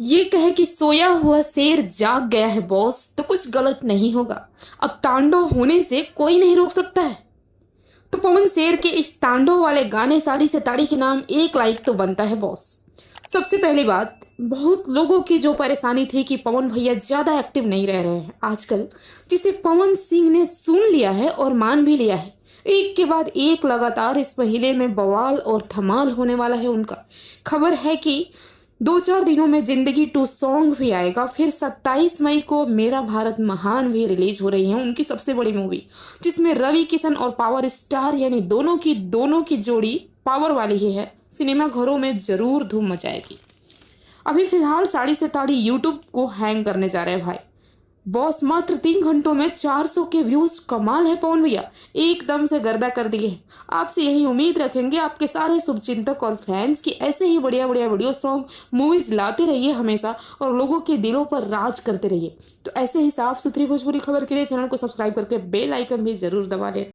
ये कहे कि सोया हुआ शेर जाग गया है बॉस तो कुछ गलत नहीं होगा। अब तांडव होने से कोई नहीं रोक सकता है। तो पवन शेर के इस तांडव वाले गाने साड़ी से ताड़ी के नाम एक लाइक तो बनता है बॉस। सबसे पहली बात, बहुत लोगों की जो परेशानी थी कि पवन भैया ज्यादा एक्टिव नहीं रह रहे हैं आजकल, जिसे पवन सिंह ने सुन लिया है और मान भी लिया है। एक के बाद एक लगातार इस महीने में बवाल और धमाल होने वाला है उनका। खबर है कि 2-4 दिनों में जिंदगी 2 सॉन्ग भी आएगा। फिर 27 मई को मेरा भारत महान भी रिलीज हो रही है, उनकी सबसे बड़ी मूवी, जिसमें रवि किशन और पावर स्टार यानी दोनों की जोड़ी पावर वाली ही है। सिनेमा घरों में जरूर धूम मचाएगी। अभी फिलहाल साड़ी से ताड़ी यूट्यूब को हैंग करने जा रहे हैं भाई। बॉस मात्र 3 घंटों में 400 के व्यूज, कमाल है पवन भैया, एकदम से गर्दा कर दिए। आपसे यही उम्मीद रखेंगे आपके सारे शुभचिंतक और फैंस की ऐसे ही बढ़िया बढ़िया वीडियो सॉन्ग मूवीज लाते रहिए हमेशा और लोगों के दिलों पर राज करते रहिए। तो ऐसे ही साफ सुथरी भोजपुरी खबर के लिए चैनल को सब्सक्राइब करके बेल आइकन भी जरूर दबा लें।